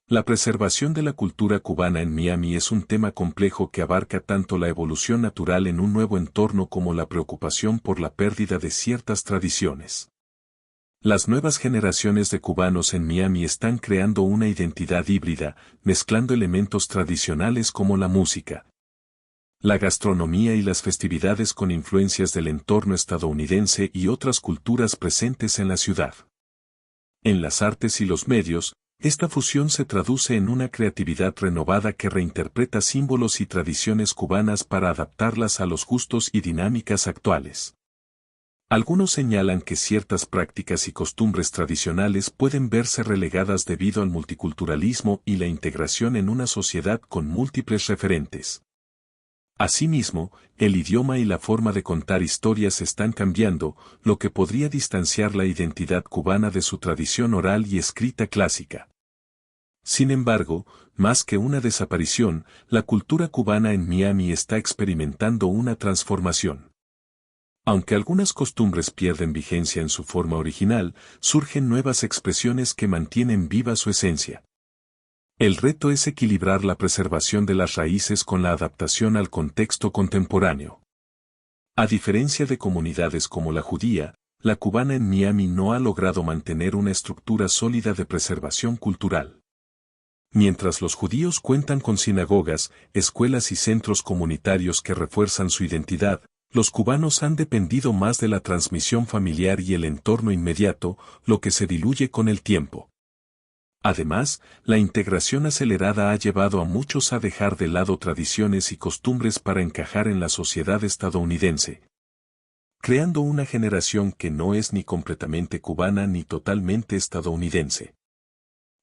La preservación de la cultura cubana en Miami es un tema complejo que abarca tanto la evolución natural en un nuevo entorno como la preocupación por la pérdida de ciertas tradiciones. Las nuevas generaciones de cubanos en Miami están creando una identidad híbrida, mezclando elementos tradicionales como la música, la gastronomía y las festividades con influencias del entorno estadounidense y otras culturas presentes en la ciudad. En las artes y los medios, esta fusión se traduce en una creatividad renovada que reinterpreta símbolos y tradiciones cubanas para adaptarlas a los gustos y dinámicas actuales. Algunos señalan que ciertas prácticas y costumbres tradicionales pueden verse relegadas debido al multiculturalismo y la integración en una sociedad con múltiples referentes. Asimismo, el idioma y la forma de contar historias están cambiando, lo que podría distanciar la identidad cubana de su tradición oral y escrita clásica. Sin embargo, más que una desaparición, la cultura cubana en Miami está experimentando una transformación. Aunque algunas costumbres pierden vigencia en su forma original, surgen nuevas expresiones que mantienen viva su esencia. El reto es equilibrar la preservación de las raíces con la adaptación al contexto contemporáneo. A diferencia de comunidades como la judía, la cubana en Miami no ha logrado mantener una estructura sólida de preservación cultural. Mientras los judíos cuentan con sinagogas, escuelas y centros comunitarios que refuerzan su identidad, los cubanos han dependido más de la transmisión familiar y el entorno inmediato, lo que se diluye con el tiempo. Además, la integración acelerada ha llevado a muchos a dejar de lado tradiciones y costumbres para encajar en la sociedad estadounidense, creando una generación que no es ni completamente cubana ni totalmente estadounidense.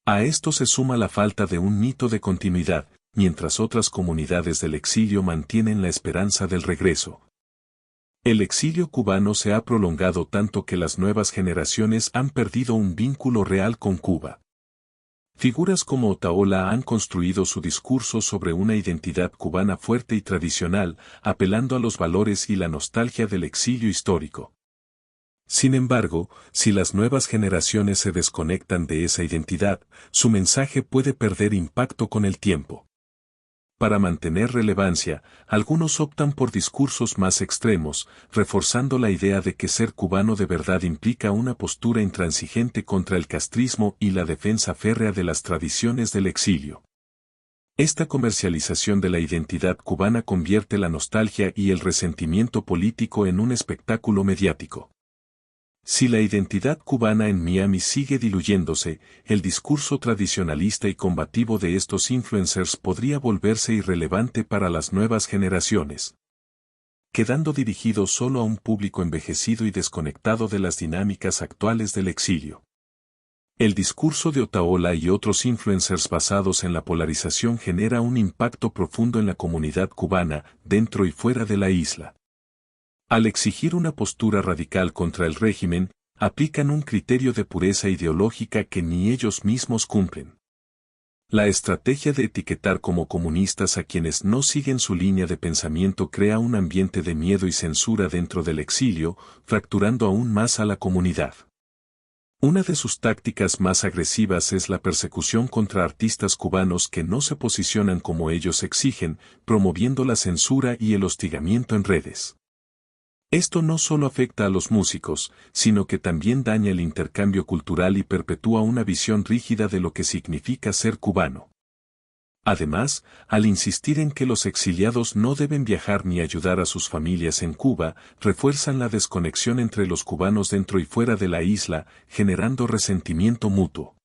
A esto se suma la falta de un mito de continuidad, mientras otras comunidades del exilio mantienen la esperanza del regreso. El exilio cubano se ha prolongado tanto que las nuevas generaciones han perdido un vínculo real con Cuba. Figuras como Otaola han construido su discurso sobre una identidad cubana fuerte y tradicional, apelando a los valores y la nostalgia del exilio histórico. Sin embargo, si las nuevas generaciones se desconectan de esa identidad, su mensaje puede perder impacto con el tiempo. Para mantener relevancia, algunos optan por discursos más extremos, reforzando la idea de que ser cubano de verdad implica una postura intransigente contra el castrismo y la defensa férrea de las tradiciones del exilio. Esta comercialización de la identidad cubana convierte la nostalgia y el resentimiento político en un espectáculo mediático. Si la identidad cubana en Miami sigue diluyéndose, el discurso tradicionalista y combativo de estos influencers podría volverse irrelevante para las nuevas generaciones, quedando dirigido solo a un público envejecido y desconectado de las dinámicas actuales del exilio. El discurso de Otaola y otros influencers basados en la polarización genera un impacto profundo en la comunidad cubana, dentro y fuera de la isla. Al exigir una postura radical contra el régimen, aplican un criterio de pureza ideológica que ni ellos mismos cumplen. La estrategia de etiquetar como comunistas a quienes no siguen su línea de pensamiento crea un ambiente de miedo y censura dentro del exilio, fracturando aún más a la comunidad. Una de sus tácticas más agresivas es la persecución contra artistas cubanos que no se posicionan como ellos exigen, promoviendo la censura y el hostigamiento en redes. Esto no solo afecta a los músicos, sino que también daña el intercambio cultural y perpetúa una visión rígida de lo que significa ser cubano. Además, al insistir en que los exiliados no deben viajar ni ayudar a sus familias en Cuba, refuerzan la desconexión entre los cubanos dentro y fuera de la isla, generando resentimiento mutuo.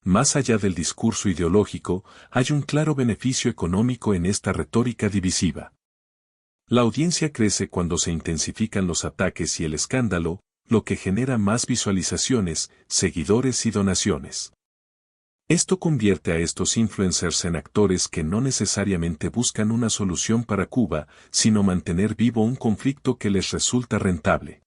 Más allá del discurso ideológico, hay un claro beneficio económico en esta retórica divisiva. La audiencia crece cuando se intensifican los ataques y el escándalo, lo que genera más visualizaciones, seguidores y donaciones. Esto convierte a estos influencers en actores que no necesariamente buscan una solución para Cuba, sino mantener vivo un conflicto que les resulta rentable.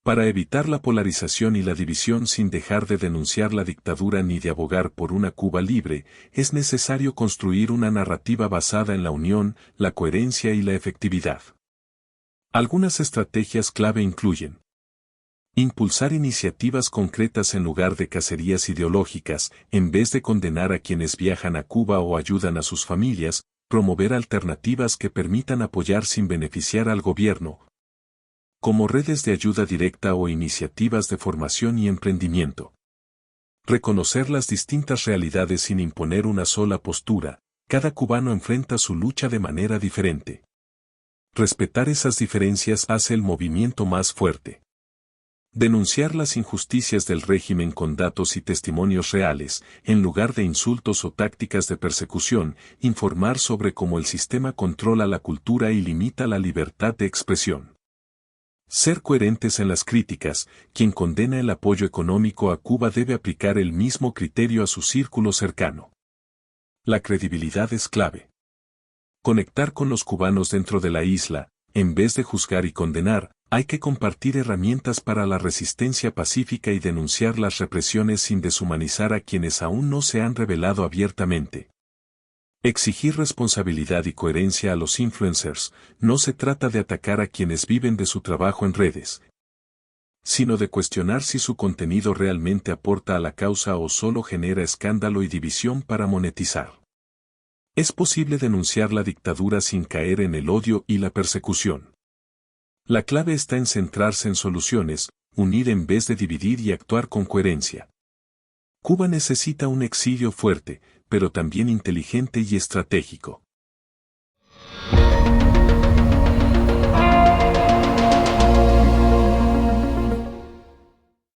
Para evitar la polarización y la división sin dejar de denunciar la dictadura ni de abogar por una Cuba libre, es necesario construir una narrativa basada en la unión, la coherencia y la efectividad. Algunas estrategias clave incluyen Impulsar iniciativas concretas en lugar de cacerías ideológicas, en vez de condenar a quienes viajan a Cuba o ayudan a sus familias, promover alternativas que permitan apoyar sin beneficiar al gobierno, como redes de ayuda directa o iniciativas de formación y emprendimiento. Reconocer las distintas realidades sin imponer una sola postura, cada cubano enfrenta su lucha de manera diferente. Respetar esas diferencias hace el movimiento más fuerte. Denunciar las injusticias del régimen con datos y testimonios reales, en lugar de insultos o tácticas de persecución, informar sobre cómo el sistema controla la cultura y limita la libertad de expresión. Ser coherentes en las críticas, quien condena el apoyo económico a Cuba debe aplicar el mismo criterio a su círculo cercano. La credibilidad es clave. Conectar con los cubanos dentro de la isla, en vez de juzgar y condenar, hay que compartir herramientas para la resistencia pacífica y denunciar las represiones sin deshumanizar a quienes aún no se han revelado abiertamente. Exigir responsabilidad y coherencia a los influencers, no se trata de atacar a quienes viven de su trabajo en redes, sino de cuestionar si su contenido realmente aporta a la causa o solo genera escándalo y división para monetizar. Es posible denunciar la dictadura sin caer en el odio y la persecución. La clave está en centrarse en soluciones, unir en vez de dividir y actuar con coherencia. Cuba necesita un exilio fuerte, pero también inteligente y estratégico.